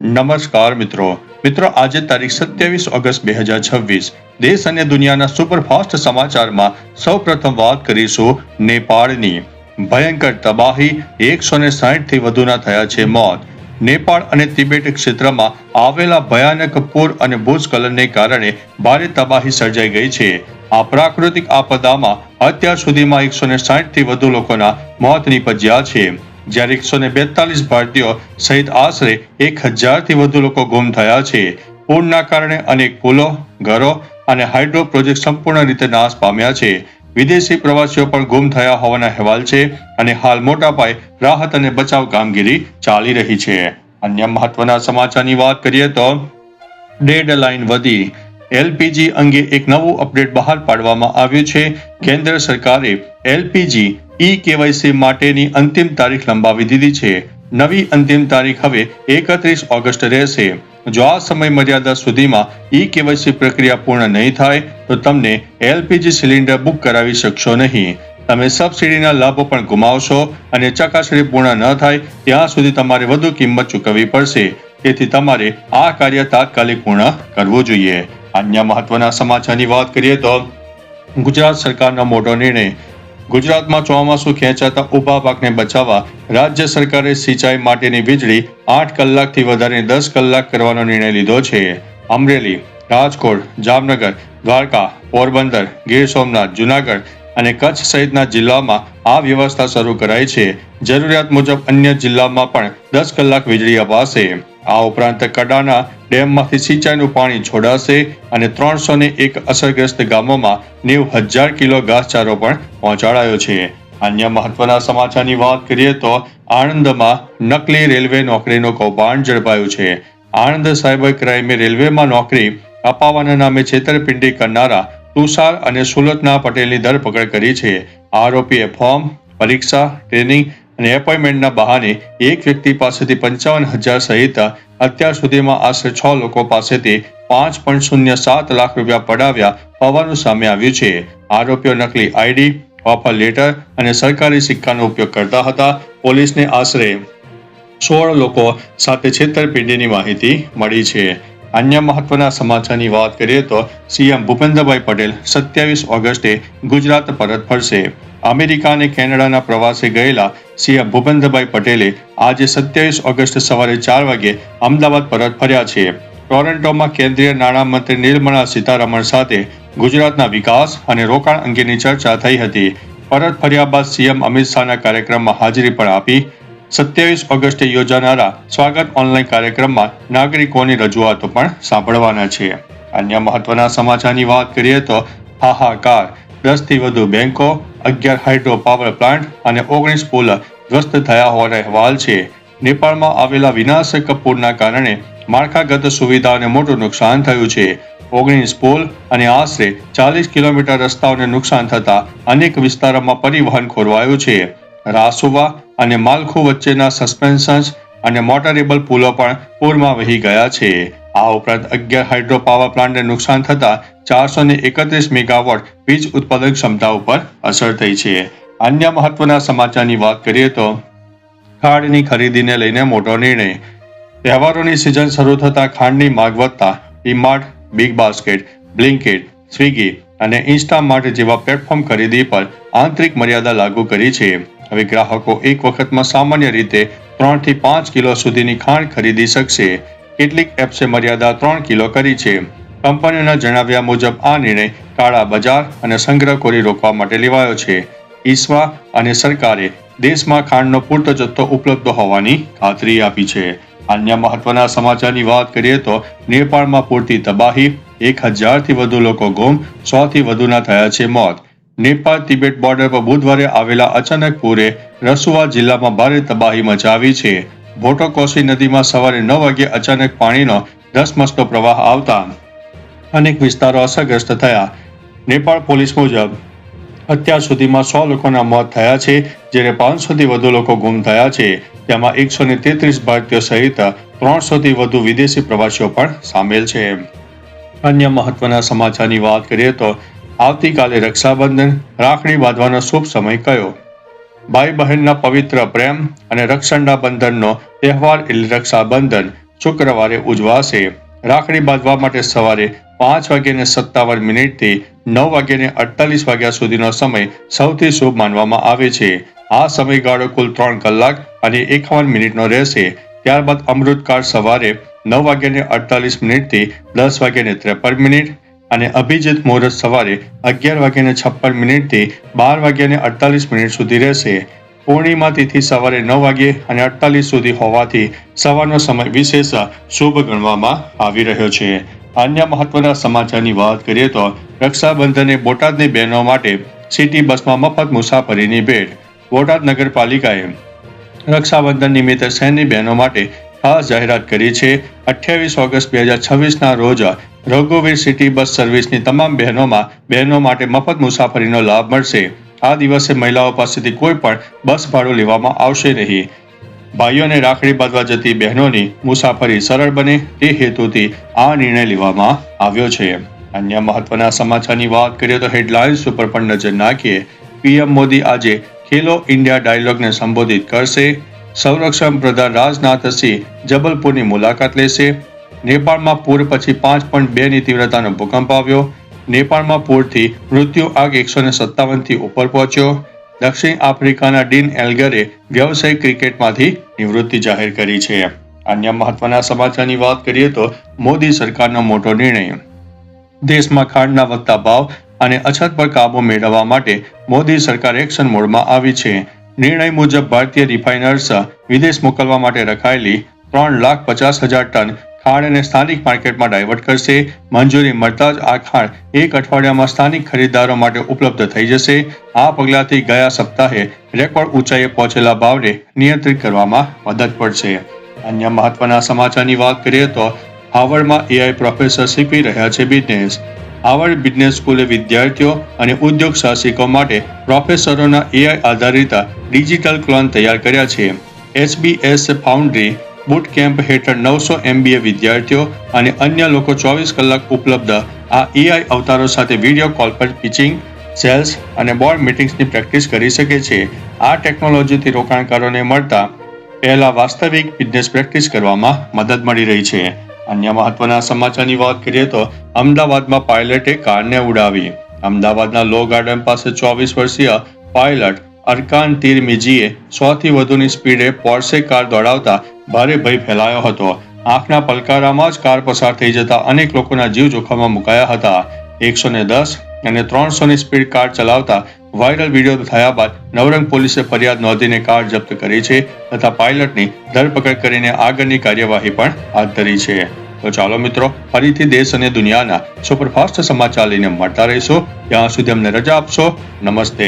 નમસ્કાર મિત્રો આજે તારીખ 27 ઓગસ્ટ 2026 દેશ અને દુનિયાના સુપરફાસ્ટ સમાચારમાં સૌપ્રથમ વાત કરીશું નેપાળની ભયંકર તબાહી 160 થી વધુના થયા છે મોત નેપાળ અને તિબેટ ક્ષેત્રમાં આવેલા ભયાનક પૂર અને ભૂસ્ખલનને કારણે ભારે તબાહી સર્જાઈ ગઈ છે આ પ્રાકૃતિક આપદામાં અત્યાર સુધીમાં 160 થી વધુ લોકોના મોત નીપજ્યા છે જ્યારે 142 ભારતીયો સહિત આશરે 1000 થી વધુ લોકો ગુમ થયા છે પૂરના કારણે અનેક પુલો ઘરો અને હાઇડ્રો પ્રોજેક્ટ સંપૂર્ણ રીતે નાશ પામ્યા છે વિદેશી પ્રવાસીઓ પણ ગુમ થયા હોવાના અહેવાલ છે અને હાલ મોટા પાયે રાહત અને બચાવ કામગીરી ચાલી રહી છે અન્ય મહત્વના સમાચારની વાત કરીએ તો ડેડલાઇન વધી એલપીજી અંગે એક નવું અપડેટ બહાર પાડવામાં આવ્યું છે કેન્દ્ર સરકારે એલપીજી કેવાયસી માટેની અંતિમ તારીખ લંબાવી દીધી છે નવી અંતિમ તારીખ હવે 31 ઓગસ્ટ રહેશે જો આ સમય મર્યાદા સુધીમાં કેવાયસી પ્રક્રિયા પૂર્ણ નહીં થાય તો તમને એલપીજી સિલિન્ડર બુક કરાવી શકશો નહીં તમે સબસિડીના લાભો પણ ગુમાવશો અને ચકાસણી પૂર્ણ ન થાય ત્યાં સુધી તમારે વધુ કિંમત ચૂકવવી પડશે તેથી તમારે આ કાર્ય તાત્કાલિક પૂર્ણ કરવું જોઈએ અન્ય મહત્વના સમાચારની વાત કરીએ તો ગુજરાત સરકારનો મોટો નિર્ણય ગુજરાતમાં ચોમાસું ખેંચાતા ઊભા પાકને બચાવવા રાજ્ય સરકારે સિંચાઈ માટેની વીજળી 8 કલાકથી વધારીને 10 કલાક કરવાનો નિર્ણય લીધો છે અમરેલી રાજકોટ જામનગર દ્વારકા પોરબંદર ગીર સોમનાથ જુનાગઢ અને કચ્છ સહિતના જિલ્લામાં આ વ્યવસ્થા શરૂ કરાઈ છે જરૂરિયાત મુજબ અન્ય જિલ્લામાં પણ 10 કલાક વીજળી અપાશે આ ઉપરાંત કડાના ડેમમાંથી સિંચાઈનું પાણી છોડાશે અને 301 અસરગ્રસ્ત ગામોમાં 90,000 કિલો ઘાસચારો પણ પહોંચાડાયો છે અન્ય મહત્વના સમાચારની વાત કરીએ તો આણંદમાં નકલી રેલવે નોકરીનું કૌભાંડ ઝડપાયું છે આણંદ સાયબર ક્રાઇમે રેલવેમાં નોકરી અપાવવાના નામે છેતરપિંડી કરનારા તુષાર અને સુલતના પટેલની ધરપકડ કરી છે આરોપીએ ફોર્મ પરીક્ષા ટ્રેનિંગ અને એપોઇન્ટમેન્ટના બહાને એક વ્યક્તિ પાસેથી 55,000 સહિત અત્યાર સુધીમાં આશરે 6 લોકો પાસેથી 5.07 લાખ રૂપિયા પડાવ્યા હોવાનું સામે આવ્યું છે આરોપીઓ નકલી આઈડી ઓફર લેટર અને સરકારી સિક્કાનો ઉપયોગ કરતા હતા પોલીસને આશરે 16 લોકો સાથે છેતરપિંડીની માહિતી મળી છે અન્ય મહત્વના સમાચારની વાત કરીએ તો સીએમ ભૂપેન્દ્રભાઈ પટેલ 27 ઓગસ્ટે ગુજરાત પરત ફરશે અમેરિકા અને કેનેડાના પ્રવાસે ગયેલા સીએમ ભૂપેન્દ્રભાઈ પટેલે આજે 27 ઓગસ્ટ સવારે 4 વાગે અમદાવાદ પરત ફર્યા છે ટોરન્ટોમાં કેન્દ્રીય નાણામંત્રી નિર્મલા સીતારમણ સાથે ગુજરાતના વિકાસ અને રોકાણ અંગેની ચર્ચા થઈ હતી પરત ફર્યા બાદ સીએમ અમિત શાહના કાર્યક્રમમાં હાજરી પણ આપી 27 ઓગસ્ટે યોજાનારા સ્વાગત ઓનલાઈન કાર્યક્રમમાં નાગરિકોની રજૂઆતો પણ સાંભળવાના છે અન્ય મહત્વના સમાચારની વાત કરીએ તો હાહાકાર 10 થી વધુ બેંકો 11 હાઇડ્રો પાવર પ્લાન્ટ અને 19 પુલ ધ્વસ્ત થયા હોવાના અહેવાલ છે નેપાળમાં આવેલા વિનાશક પૂરના કારણે માળખાગત સુવિધાઓને મોટું નુકસાન થયું છે 19 પુલ અને આશરે 40 કિલોમીટર રસ્તાઓને નુકસાન થતા અનેક વિસ્તારોમાં પરિવહન ખોરવાયું છે રાસુવા અને માલખુ વચ્ચેના સસ્પેન્શન્સ અને મોટરેબલ પુલો પણ પૂરમાં વહી ગયા છે આ ઉપરાંત 11 હાઇડ્રો પાવર પ્લાન્ટને નુકસાન થતા 431 મેગાવોટ વીજ ઉત્પાદન ક્ષમતા ઉપર અસર થઈ છે અન્ય મહત્વના સમાચારની વાત કરીએ તો ખાંડની ખરીદીને લઈને મોટો નિર્ણય તહેવારોની સિઝન શરૂ થતા ખાંડની માંગ વધતા DMart big basket Blinkit Swiggy અને ઇન્સ્ટામાર્ટ જેવા પ્લેટફોર્મ ખરીદી પર આંતરિક મર્યાદા લાગુ કરી છે હવે ગ્રાહકો એક વખતમાં સામાન્ય રીતે 3 થી 5 કિલો સુધીની ખાંડ ખરીદી શકશે કેટલીક એપ્સે મર્યાદા 3 કિલો કરી છે કંપનીઓના જણાવ્યા મુજબ આ નિર્ણય કાળા બજાર અને સંગ્રહખોરી રોકવા માટે લેવાયો છે ઈસ્વા અને સરકારે દેશમાં ખાંડનો પૂરતો જથ્થો ઉપલબ્ધ હોવાની ખાતરી આપી છે અન્ય મહત્વના સમાચારની વાત કરીએ તો નેપાળમાં પૂરતી તબાહી 1000 થી વધુ લોકો ગુમ 100 થી વધુના થયા છે મોત નેપાળ તિબેટ બોર્ડર પર બુધવારે આવેલા અચાનક પૂરે રસુવા જિલ્લામાં ભારે તબાહી મચાવી છે ભોટોકોસી નદીમાં સવારે 9 વાગે અચાનક પાણીનો ધસમસતો પ્રવાહ આવતા અનેક વિસ્તારો અસરગ્રસ્ત થયા નેપાળ પોલીસ મુજબ અત્યાર સુધીમાં 100 લોકોના મોત થયા છે જ્યારે 500 થી વધુ લોકો ગુમ થયા છે તેમાં 133 ભારતીયો સહિત 300 થી વધુ વિદેશી પ્રવાસીઓ પણ સામેલ છે અન્ય મહત્વના સમાચારની વાત કરીએ તો આવતીકાલે રક્ષાબંધન રાખડી બાંધવાનો શુભ સમય કયો ભાઈ બહેનના પવિત્ર પ્રેમ અને રક્ષણના બંધનનો તહેવાર રક્ષાબંધન શુક્રવારે ઉજવાશે. રાખડી બાંધવા માટે સવારે 5:57 થી 9:48 સુધીનો સમય સૌથી શુભ માનવામાં આવે છે. આ સમયગાળો કુલ 3 કલાક અને 51 મિનિટનો રહેશે. ત્યારબાદ અમૃતકાળ સવારે 9:48 થી 10:53 અને અભિજીત મુહૂર્ત સવારે 11:56 થી 12:48 સુધી રહેશે. પૂર્ણિમા તિથિ સવારે 9:48 સુધી હોવાથી સવારનો સમય વિશેષ શુભ ગણવામાં આવી રહ્યો છે. અન્ય મહત્વના સમાચારની વાત કરીએ તો રક્ષાબંધને બોટાદની બહેનો માટે સિટી બસમાં મફત મુસાફરીની ભેટ. બોટાદ નગરપાલિકાએ રક્ષાબંધન નિમિત્તે શહેરની બહેનો માટે ખાસ જાહેરાત કરી છે. 28 ઓગસ્ટ 2026ના રોજ રઘુવીર સિટી બસ સર્વિસની તમામ બહેનો માટે મફત મુસાફરીનો લાભ મળશે. આ દિવસે મહિલાઓ પાસેથી કોઈ પણ બસ ભાડું લેવામાં આવશે નહીં. ભાઈઓને રાખડી બાંધવા જતી બહેનોની મુસાફરી સરળ બને તે હેતુથી આ નિર્ણય લેવામાં આવ્યો છે. અન્ય મહત્વના સમાચારની વાત કરીએ તો હેડલાઇન્સ ઉપર પણ નજર નાખીએ. પીએમ મોદી આજે ખેલો ઇન્ડિયા ડાયલોગને સંબોધિત કરશે. સંરક્ષણ પ્રધાન રાજનાથસિંહ જબલપુરની મુલાકાત લેશે. નેપાળમાં પૂર પછી 5.2ની તીવ્રતાનો ભૂકંપ આવ્યો. નેપાળમાં પૂરથી મૃત્યુ આંક 157થી ઉપર પહોંચ્યો. દક્ષિણ આફ્રિકાના ડીન એલ્ગરે વ્યવસાયિક ક્રિકેટમાંથી નિવૃત્તિ જાહેર કરી છે. અન્ય મહત્વના સમાચારની વાત કરીએ તો મોદી સરકારનો મોટો નિર્ણય. દેશમાં ખાંડના વધતા ભાવ અને અછત પર કાબુ મેળવવા માટે મોદી સરકાર એક્શન મોડમાં આવી છે. નિર્ણય મુજબ ભારતીય રિફાઇનર્સ વિદેશ મોકલવા માટે રખાયેલી 3,50,000 ટન ખાંડને સ્થાનિક માર્કેટમાં ડાયવર્ટ કરશે. મંજૂરી મળતા જ આ ખાંડ એક અઠવાડિયામાં સ્થાનિક ખરીદદારો માટે ઉપલબ્ધ થઈ જશે. આ પગલાંથી ગયા સપ્તાહે રેકોર્ડ ઊંચાઈએ પહોંચેલા ભાવને નિયંત્રિત કરવામાં મદદ પડશે. અન્ય મહત્વના સમાચારની વાત કરીએ તો હાર્વર્ડમાં એઆઈ પ્રોફેસર શીખવી રહ્યા છે બિઝનેસ. હાર્વર્ડ બિઝનેસ સ્કૂલે વિદ્યાર્થીઓ અને ઉદ્યોગ સાહસિકો માટે પ્રોફેસરોના એઆઈ આધારિત ડિજિટલ ક્લોન તૈયાર કર્યા છે. SBS ફાઉન્ડ્રી બુટ કેમ્પ હેઠળ 900 MBA વિદ્યાર્થીઓ અને અન્ય લોકો 24 કલાક ઉપલબ્ધ આ એઆઈ અવતારો સાથે વિડીયો કોલ પર પિચિંગ, સેલ્સ અને બોર્ડ મીટિંગ્સની પ્રેક્ટિસ કરી શકે છે. આ ટેકનોલોજીથી રોકાણકારોને મળતા પહેલા વાસ્તવિક બિઝનેસ પ્રેક્ટિસ કરવામાં મદદ મળી રહી છે. અન્ય મહત્વના સમાચારની વાત કરીએ તો અમદાવાદમાં પાયલટે કારને ઉડાવી. અમદાવાદના લો ગાર્ડન પાસે 24 વર્ષીય પાયલટ અરકાન તિરમિજીએ 100થી વધુની સ્પીડે પોર્શે કાર દોડાવતા ભારે ભય ફેલાયો હતો. આંખના પલકારામાં જ કાર પસાર થઈ જતા અનેક લોકોના જીવ જોખમમાં મુકાયા હતા. 110 અને 300ની સ્પીડ કાર ચલાવતા વાયરલ વિડીયો થયા બાદ નવરંગ પોલીસે ફરિયાદ નોંધીને કાર જપ્ત કરી છે તથા પાયલટની ધરપકડ કરીને આગળની કાર્યવાહી પણ હાથ ધરી છે. તો ચાલો મિત્રો, ફરીથી દેશ અને દુનિયાના સુપરફાસ્ટ સમાચાર લઈને મળતા રહીશું. ત્યાં સુધી અમને રજા આપશો. નમસ્તે.